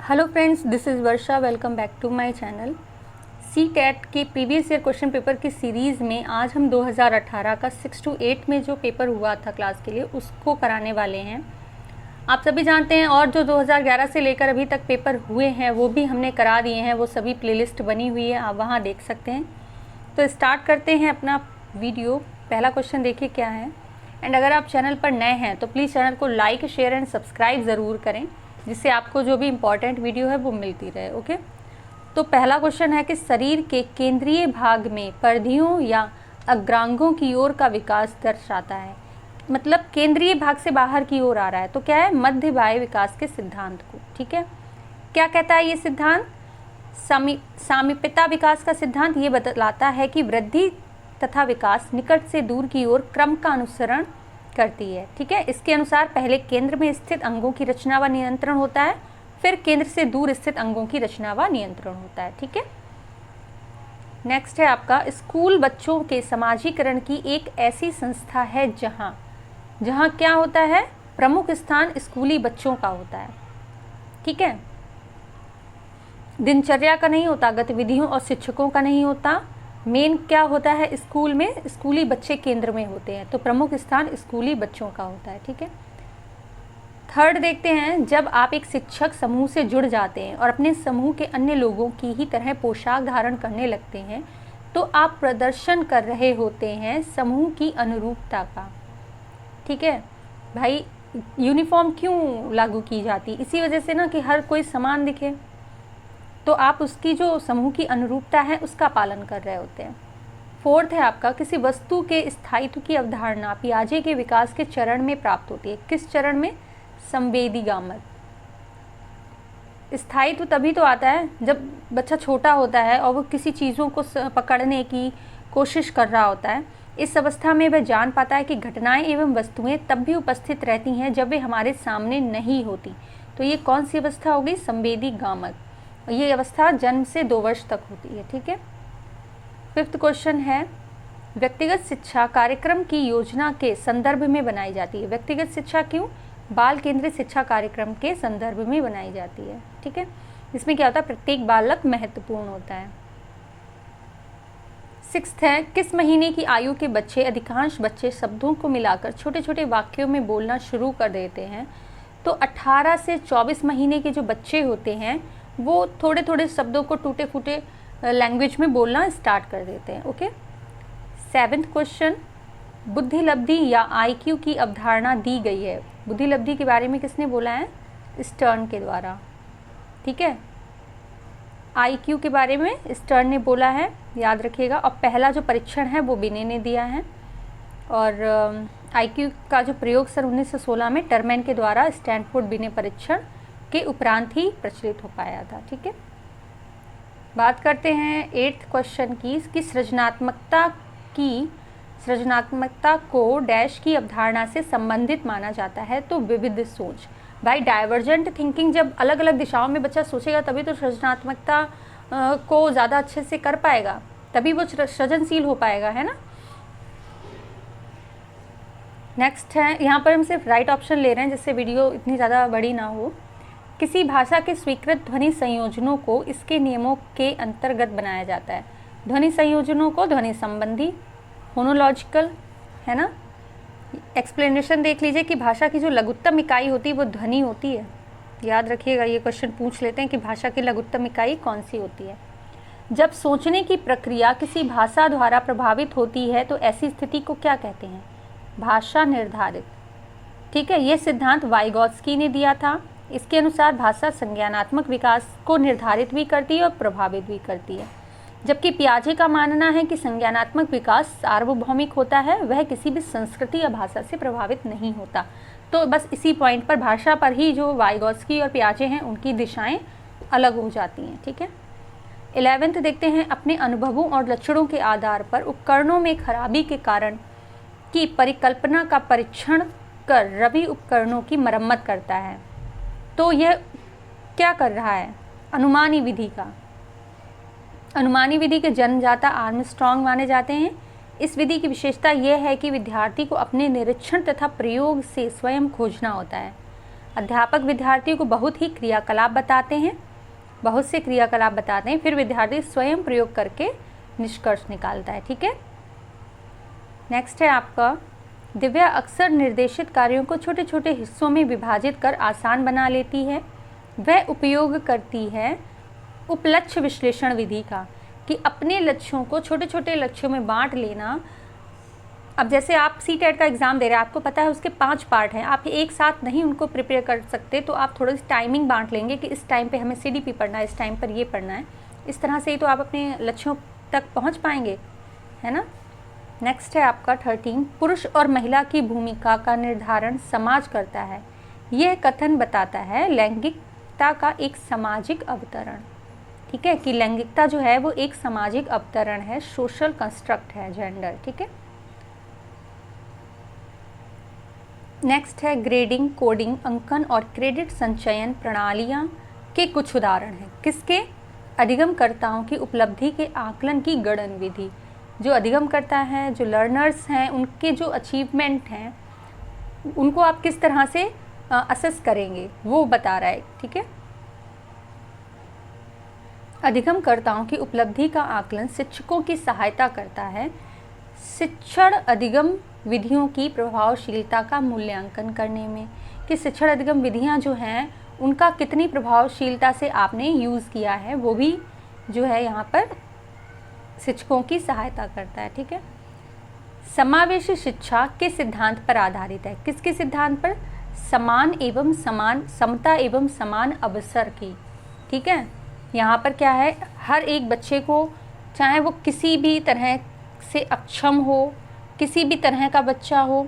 Hello friends, this is Varsha. Welcome back to my channel. CTET के previous year question paper की series में आज हम 2018 का 6 to 8 में जो पेपर हुआ था क्लास के लिए उसको कराने वाले हैं। आप सभी जानते हैं, और जो 2011 से लेकर अभी तक पेपर हुए हैं वो भी हमने करा दिए हैं। वो सभी प्लेलिस्ट बनी हुई है, आप वहाँ देख सकते हैं। तो स्टार्ट करते हैं अपना वीडियो। पहला क्वेश्चन देखिए क्या है। एंड अगर आप चैनल पर नए हैं तो प्लीज़ चैनल को लाइक, शेयर एंड सब्सक्राइब ज़रूर करें, जिससे आपको जो भी इम्पॉर्टेंट वीडियो है वो मिलती रहे। ओके, तो पहला क्वेश्चन है कि शरीर के केंद्रीय भाग में परिधियों या अग्रांगों की ओर का विकास दर्शाता है। मतलब केंद्रीय भाग से बाहर की ओर आ रहा है, तो क्या है, मध्य बाह्य विकास के सिद्धांत को। ठीक है, क्या कहता है ये सिद्धांत? सामीप्यता विकास का सिद्धांत ये बतलाता है कि वृद्धि तथा विकास निकट से दूर की ओर क्रम का अनुसरण करती है। ठीक है, इसके अनुसार पहले केंद्र में स्थित अंगों की रचना व नियंत्रण होता है, फिर केंद्र से दूर स्थित अंगों की रचना व नियंत्रण होता है। ठीक है, नेक्स्ट है आपका, स्कूल बच्चों के समाजीकरण की एक ऐसी संस्था है जहां क्या होता है, प्रमुख स्थान स्कूली बच्चों का होता है। ठीक है, दिनचर्या का नहीं होता, गतिविधियों और शिक्षकों का नहीं होता। मेन क्या होता है, स्कूल में स्कूली बच्चे केंद्र में होते हैं, तो प्रमुख स्थान स्कूली बच्चों का होता है। ठीक है, थर्ड देखते हैं, जब आप एक शिक्षक समूह से जुड़ जाते हैं और अपने समूह के अन्य लोगों की ही तरह पोशाक धारण करने लगते हैं तो आप प्रदर्शन कर रहे होते हैं समूह की अनुरूपता का। ठीक है भाई, यूनिफॉर्म क्यों लागू की जाती? इसी वजह से ना कि हर कोई समान दिखे, तो आप उसकी जो समूह की अनुरूपता है उसका पालन कर रहे होते हैं। फोर्थ है आपका, किसी वस्तु के स्थायित्व की अवधारणा पियाजे के विकास के चरण में प्राप्त होती है। किस चरण में? संवेदीगामक। स्थायित्व तभी तो आता है जब बच्चा छोटा होता है और वो किसी चीज़ों को पकड़ने की कोशिश कर रहा होता है। इस अवस्था में वह जान पाता है कि घटनाएं एवं वस्तुएं तब भी उपस्थित रहती हैं जब वे हमारे सामने नहीं होती। तो ये कौन सी अवस्था होगी? संवेदीगामक। ये अवस्था जन्म से 2 वर्ष तक होती है। ठीक है, फिफ्थ क्वेश्चन है, व्यक्तिगत शिक्षा कार्यक्रम की योजना के संदर्भ में बनाई जाती है। व्यक्तिगत शिक्षा क्यों? बाल केंद्रित शिक्षा कार्यक्रम के संदर्भ में बनाई जाती है। ठीक है, इसमें क्या होता है, प्रत्येक बालक महत्वपूर्ण होता है। सिक्स्थ है, किस महीने की आयु के बच्चे, अधिकांश बच्चे शब्दों को मिलाकर छोटे छोटे वाक्यों में बोलना शुरू कर देते हैं? तो 18 से 24 महीने के जो बच्चे होते हैं वो थोड़े थोड़े शब्दों को टूटे फूटे लैंग्वेज में बोलना स्टार्ट कर देते हैं। ओके, सेवेंथ क्वेश्चन, बुद्धिलब्धि या IQ की अवधारणा दी गई है। बुद्धिलब्धि के बारे में किसने बोला है? स्टर्न के द्वारा। ठीक है, IQ के बारे में स्टर्न ने बोला है, याद रखिएगा। और पहला जो परीक्षण है वो बिने ने दिया है, और IQ का जो प्रयोग सन 1916 में टर्मैन के द्वारा स्टैनफोर्ड बिने परीक्षण के उपरांत ही प्रचलित हो पाया था। ठीक है, बात करते हैं 8th क्वेश्चन की सृजनात्मकता को डैश की अवधारणा से संबंधित माना जाता है। तो विविध सोच। भाई, डाइवर्जेंट थिंकिंग, जब अलग अलग दिशाओं में बच्चा सोचेगा तभी तो सृजनात्मकता को ज़्यादा अच्छे से कर पाएगा, तभी वो सृजनशील हो पाएगा, है ना। नेक्स्ट है, यहाँ पर हम सिर्फ राइट ऑप्शन ले रहे हैं जिससे वीडियो इतनी ज़्यादा बड़ी ना हो। किसी भाषा के स्वीकृत ध्वनि संयोजनों को इसके नियमों के अंतर्गत बनाया जाता है। ध्वनि संयोजनों को ध्वनि संबंधी, फोनोलॉजिकल, है ना। एक्सप्लेनेशन देख लीजिए कि भाषा की जो लघुत्तम इकाई होती है वो ध्वनि होती है। याद रखिएगा, ये क्वेश्चन पूछ लेते हैं कि भाषा की लघुत्तम इकाई कौन सी होती है। जब सोचने की प्रक्रिया किसी भाषा द्वारा प्रभावित होती है तो ऐसी स्थिति को क्या कहते हैं? भाषा निर्धारित। ठीक है, ये सिद्धांत वाइगॉत्स्की ने दिया था। इसके अनुसार भाषा संज्ञानात्मक विकास को निर्धारित भी करती है और प्रभावित भी करती है, जबकि पियाजे का मानना है कि संज्ञानात्मक विकास सार्वभौमिक होता है, वह किसी भी संस्कृति या भाषा से प्रभावित नहीं होता। तो बस इसी पॉइंट पर, भाषा पर ही जो वाइगॉत्स्की और पियाजे हैं उनकी दिशाएं अलग हो जाती हैं। ठीक है, 11th देखते हैं, अपने अनुभवों और लक्षणों के आधार पर उपकरणों में खराबी के कारण की परिकल्पना का परीक्षण कर रवि उपकरणों की मरम्मत करता है। तो यह क्या कर रहा है? अनुमानी विधि का। अनुमानी विधि के जन्मदाता आर्मस्ट्रॉन्ग माने जाते हैं। इस विधि की विशेषता यह है कि विद्यार्थी को अपने निरीक्षण तथा प्रयोग से स्वयं खोजना होता है। अध्यापक विद्यार्थियों को बहुत से क्रियाकलाप बताते हैं, फिर विद्यार्थी स्वयं प्रयोग करके निष्कर्ष निकालता है। ठीक है, नेक्स्ट है आपका, दिव्या अक्सर निर्देशित कार्यों को छोटे छोटे हिस्सों में विभाजित कर आसान बना लेती है। वह उपयोग करती है उपलक्ष्य विश्लेषण विधि का, कि अपने लक्ष्यों को छोटे छोटे लक्ष्यों में बांट लेना। अब जैसे आप CTET का एग्ज़ाम दे रहे हैं, आपको पता है उसके 5 पार्ट हैं, आप एक साथ नहीं उनको प्रिपेयर कर सकते, तो आप थोड़ी सी टाइमिंग बांट लेंगे कि इस टाइम पे हमें CDP पढ़ना है, इस टाइम पर ये पढ़ना है। इस तरह से ही तो आप अपने लक्ष्यों तक पहुंच पाएंगे, है ना। नेक्स्ट है आपका 13, पुरुष और महिला की भूमिका का निर्धारण समाज करता है। यह कथन बताता है लैंगिकता का एक सामाजिक अवतरण। ठीक है, कि लैंगिकता जो है वो एक सामाजिक अवतरण है, सोशल कंस्ट्रक्ट है जेंडर। ठीक है, नेक्स्ट है ग्रेडिंग, कोडिंग, अंकन और क्रेडिट संचयन प्रणालियाँ के कुछ उदाहरण हैं। किसके? अधिगमकर्ताओं की उपलब्धि के आकलन की गणन विधि। जो अधिगमकर्ता हैं, जो लर्नर्स हैं, उनके जो अचीवमेंट हैं उनको आप किस तरह से असेस करेंगे वो बता रहा है। ठीक है, अधिगमकर्ताओं की उपलब्धि का आकलन शिक्षकों की सहायता करता है शिक्षण अधिगम विधियों की प्रभावशीलता का मूल्यांकन करने में, कि शिक्षण अधिगम विधियां जो हैं उनका कितनी प्रभावशीलता से आपने यूज़ किया है, वो भी जो है यहाँ पर शिक्षकों की सहायता करता है। ठीक है, समावेशी शिक्षा के सिद्धांत पर आधारित है। किसके सिद्धांत पर? समता एवं समान अवसर की। ठीक है, यहाँ पर क्या है, हर एक बच्चे को, चाहे वो किसी भी तरह से अक्षम हो, किसी भी तरह का बच्चा हो,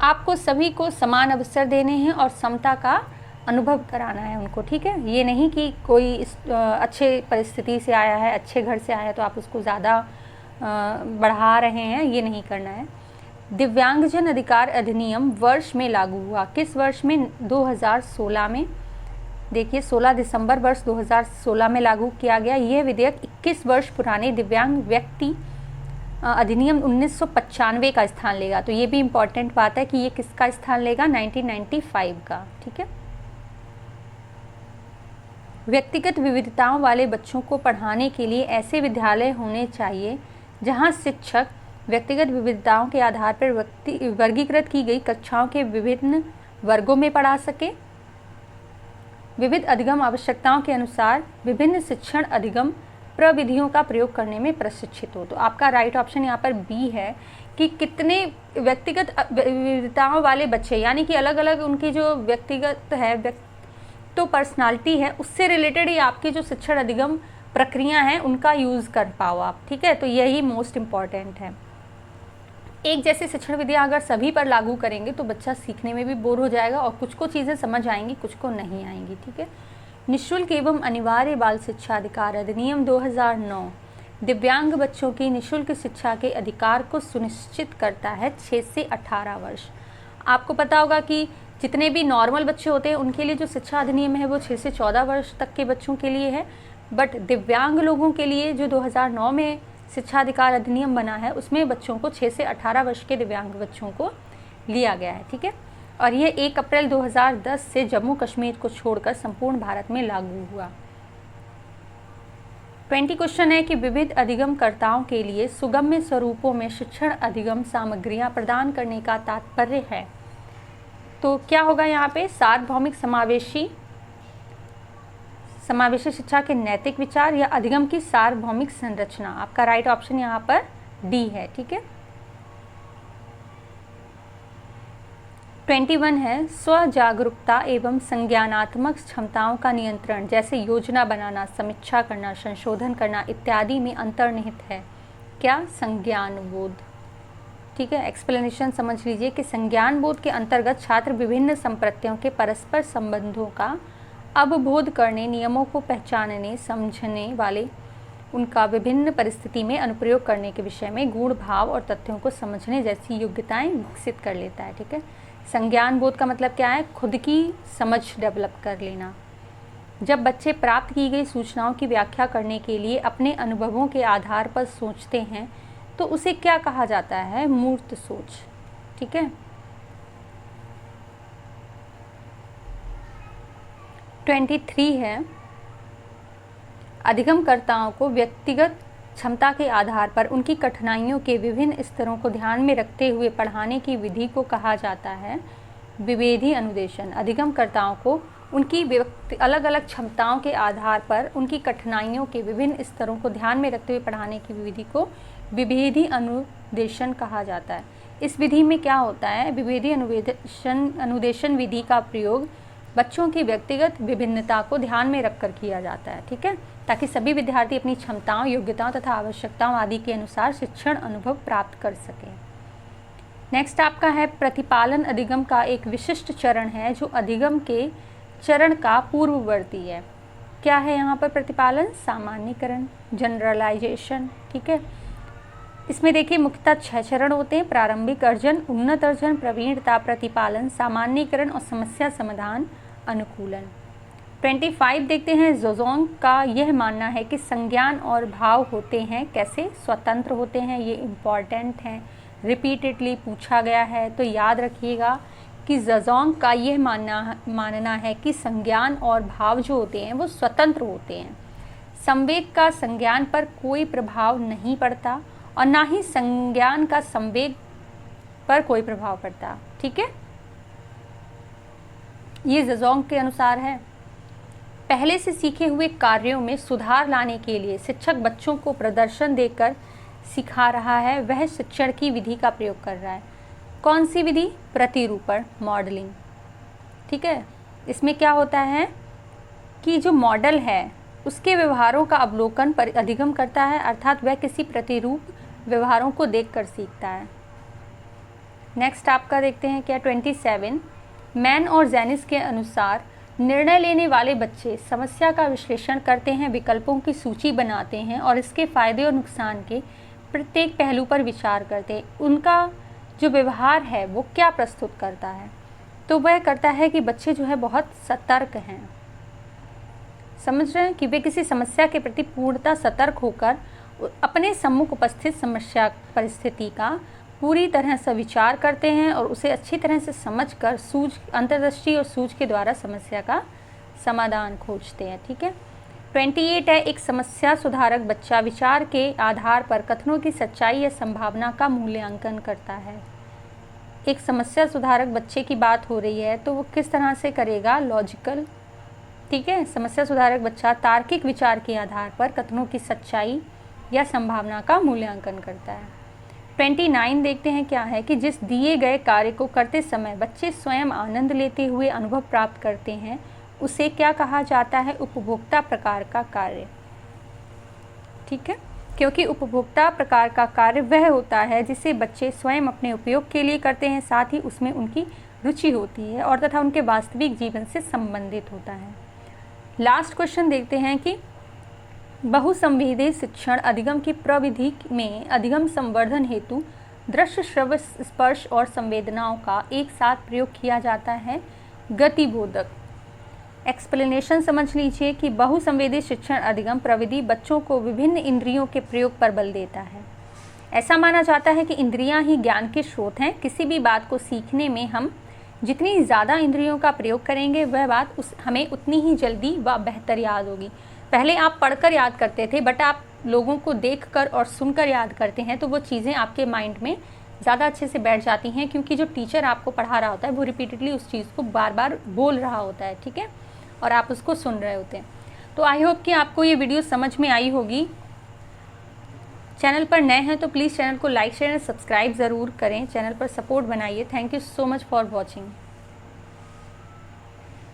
आपको सभी को समान अवसर देने हैं और समता का अनुभव कराना है उनको। ठीक है, ये नहीं कि कोई अच्छे परिस्थिति से आया है, अच्छे घर से आया है तो आप उसको ज़्यादा बढ़ा रहे हैं, ये नहीं करना है। दिव्यांगजन अधिकार अधिनियम वर्ष में लागू हुआ। किस वर्ष में? 2016 में। देखिए 16 दिसंबर वर्ष 2016 में लागू किया गया। यह विधेयक 21 वर्ष पुराने दिव्यांग व्यक्ति अधिनियम 1995 का स्थान लेगा। तो ये भी इम्पॉर्टेंट बात है कि ये किसका स्थान लेगा? 1995 का। ठीक है, व्यक्तिगत विविधताओं वाले बच्चों को पढ़ाने के लिए ऐसे विद्यालय होने चाहिए जहां शिक्षक व्यक्तिगत विविधताओं के आधार पर वर्गीकृत की गई कक्षाओं के विभिन्न वर्गों में पढ़ा सके। विविध अधिगम आवश्यकताओं के अनुसार विभिन्न शिक्षण अधिगम प्रविधियों का प्रयोग करने में प्रशिक्षित हो। तो आपका राइट ऑप्शन यहाँ पर बी है कि कितने व्यक्तिगत विविधताओं वाले बच्चे, यानी कि अलग अलग उनकी जो व्यक्तिगत है तो पर्सनालिटी है, उससे रिलेटेड ही आपकी जो शिक्षण अधिगम प्रक्रिया हैं उनका यूज़ कर पाओ आप। ठीक है, तो यही मोस्ट इम्पॉर्टेंट है। एक जैसे शिक्षण विधियाँ अगर सभी पर लागू करेंगे तो बच्चा सीखने में भी बोर हो जाएगा और कुछ को चीज़ें समझ आएंगी, कुछ को नहीं आएंगी। ठीक है, निःशुल्क एवं अनिवार्य बाल शिक्षा अधिकार अधिनियम 2009 दिव्यांग बच्चों की निःशुल्क शिक्षा के अधिकार को सुनिश्चित करता है 6 से 18 वर्ष। आपको पता होगा कि जितने भी नॉर्मल बच्चे होते हैं उनके लिए जो शिक्षा अधिनियम है वो 6 से 14 वर्ष तक के बच्चों के लिए है, बट दिव्यांग लोगों के लिए जो 2009 में शिक्षा अधिकार अधिनियम बना है उसमें बच्चों को 6 से 18 वर्ष के दिव्यांग बच्चों को लिया गया है। ठीक है, और ये 1 अप्रैल 2010 से जम्मू कश्मीर को छोड़कर संपूर्ण भारत में लागू हुआ। 20 क्वेश्चन है कि विविध अधिगमकर्ताओं के लिए सुगम्य स्वरूपों में शिक्षण अधिगम सामग्रियां प्रदान करने का तात्पर्य है। तो क्या होगा यहाँ पे? सार्वभौमिक समावेशी शिक्षा के नैतिक विचार या अधिगम की सार्वभौमिक संरचना। आपका राइट ऑप्शन यहाँ पर डी है। ठीक है, 21 है स्व जागरूकता एवं संज्ञानात्मक क्षमताओं का नियंत्रण, जैसे योजना बनाना, समीक्षा करना, संशोधन करना इत्यादि में अंतर्निहित है। क्या? संज्ञान बोध। ठीक है, एक्सप्लेनेशन समझ लीजिए कि संज्ञान बोध के अंतर्गत छात्र विभिन्न संप्रत्यों के परस्पर संबंधों का अवबोध करने, नियमों को पहचानने, समझने वाले उनका विभिन्न परिस्थिति में अनुप्रयोग करने के विषय में गुण, भाव और तथ्यों को समझने जैसी योग्यताएं विकसित कर लेता है। ठीक है, संज्ञान बोध का मतलब क्या है? खुद की समझ डेवलप कर लेना। जब बच्चे प्राप्त की गई सूचनाओं की व्याख्या करने के लिए अपने अनुभवों के आधार पर सोचते हैं तो उसे क्या कहा जाता है? मूर्त सोच। ठीक है, 23 है, अधिगमकर्ताओं को व्यक्तिगत क्षमता के आधार पर उनकी कठिनाइयों के विभिन्न स्तरों को ध्यान में रखते हुए पढ़ाने की विधि को कहा जाता है विभेदी अनुदेशन। अधिगमकर्ताओं को उनकी अलग अलग क्षमताओं के आधार पर उनकी कठिनाइयों के विभिन्न स्तरों को ध्यान में रखते हुए पढ़ाने की विधि को विभेदी अनुदेशन कहा जाता है। इस विधि में क्या होता है, विभेदी अनुदेशन विधि का प्रयोग बच्चों की व्यक्तिगत विभिन्नता को ध्यान में रखकर किया जाता है, ठीक है, ताकि सभी विद्यार्थी अपनी क्षमताओं, योग्यताओं तथा आवश्यकताओं आदि के अनुसार शिक्षण अनुभव प्राप्त कर सकें। नेक्स्ट आपका है प्रतिपालन अधिगम का एक विशिष्ट चरण है जो अधिगम के चरण का पूर्ववर्ती है। क्या है यहाँ पर प्रतिपालन? सामान्यीकरण, जनरलाइजेशन, ठीक है। इसमें देखिए मुख्यतः 6 चरण होते हैं: प्रारंभिक अर्जन, उन्नत अर्जन, प्रवीणता, प्रतिपालन, सामान्यीकरण और समस्या समाधान, अनुकूलन। 25 देखते हैं। ज़ोज़ोंग का यह मानना है कि संज्ञान और भाव होते हैं कैसे? स्वतंत्र होते हैं। ये इम्पॉर्टेंट हैं, रिपीटेडली पूछा गया है, तो याद रखिएगा कि ज़ोज़ोंग का यह मानना है कि संज्ञान और भाव जो होते हैं वो स्वतंत्र होते हैं। संवेग का संज्ञान पर कोई प्रभाव नहीं पड़ता और ना ही संज्ञान का संवेग पर कोई प्रभाव पड़ता, ठीक है। ये ज़ोज़ोंग के अनुसार है। पहले से सीखे हुए कार्यों में सुधार लाने के लिए शिक्षक बच्चों को प्रदर्शन देकर सिखा रहा है, वह शिक्षण की विधि का प्रयोग कर रहा है। कौन सी विधि? प्रतिरूपण, मॉडलिंग, ठीक है। इसमें क्या होता है कि जो मॉडल है उसके व्यवहारों का अवलोकन पर अधिगम करता है, अर्थात वह किसी प्रतिरूप व्यवहारों को देखकर सीखता है। नेक्स्ट आपका देखते हैं क्या 27। मैन और जेनिस के अनुसार निर्णय लेने वाले बच्चे समस्या का विश्लेषण करते हैं, विकल्पों की सूची बनाते हैं और इसके फायदे और नुकसान के प्रत्येक पहलू पर विचार करते हैं। उनका जो व्यवहार है वो क्या प्रस्तुत करता है? तो वह करता है कि बच्चे जो है बहुत सतर्क हैं। समझ रहे हैं कि वे किसी समस्या के प्रति पूर्णतः सतर्क होकर अपने सम्मुख उपस्थित समस्या परिस्थिति का पूरी तरह से विचार करते हैं और उसे अच्छी तरह से समझकर अंतर्दृष्टि और सूझ के द्वारा समस्या का समाधान खोजते हैं, ठीक है। 28 है। एक समस्या सुधारक बच्चा विचार के आधार पर कथनों की सच्चाई या संभावना का मूल्यांकन करता है। एक समस्या सुधारक बच्चे की बात हो रही है तो वो किस तरह से करेगा? लॉजिकल, ठीक है। समस्या सुधारक बच्चा तार्किक विचार के आधार पर कथनों की सच्चाई या संभावना का मूल्यांकन करता है। 29 देखते हैं क्या है कि जिस दिए गए कार्य को करते समय बच्चे स्वयं आनंद लेते हुए अनुभव प्राप्त करते हैं उसे क्या कहा जाता है? उपभोक्ता प्रकार का कार्य, ठीक है, क्योंकि उपभोक्ता प्रकार का कार्य वह होता है जिसे बच्चे स्वयं अपने उपयोग के लिए करते हैं, साथ ही उसमें उनकी रुचि होती है और तथा उनके वास्तविक जीवन से संबंधित होता है। लास्ट क्वेश्चन देखते हैं कि बहुसंवेदी शिक्षण अधिगम की प्रविधि में अधिगम संवर्धन हेतु दृश्य, श्रव्य, स्पर्श और संवेदनाओं का एक साथ प्रयोग किया जाता है। गतिबोधक एक्सप्लेनेशन समझ लीजिए कि बहुसंवेदी शिक्षण अधिगम प्रविधि बच्चों को विभिन्न इंद्रियों के प्रयोग पर बल देता है। ऐसा माना जाता है कि इंद्रियां ही ज्ञान के स्रोत हैं। किसी भी बात को सीखने में हम जितनी ज़्यादा इंद्रियों का प्रयोग करेंगे वह बात हमें उतनी ही जल्दी व बेहतर याद होगी। पहले आप पढ़कर याद करते थे, बट आप लोगों को देखकर और सुनकर याद करते हैं तो वो चीज़ें आपके माइंड में ज़्यादा अच्छे से बैठ जाती हैं, क्योंकि जो टीचर आपको पढ़ा रहा होता है वो रिपीटेडली उस चीज़ को बार बार बोल रहा होता है, ठीक है, और आप उसको सुन रहे होते हैं। तो आई होप कि आपको ये वीडियो समझ में आई होगी। चैनल पर नए हैं तो प्लीज़ चैनल को लाइक, शेयर, सब्सक्राइब ज़रूर करें। चैनल पर सपोर्ट बनाइए। Thank you so much for watching.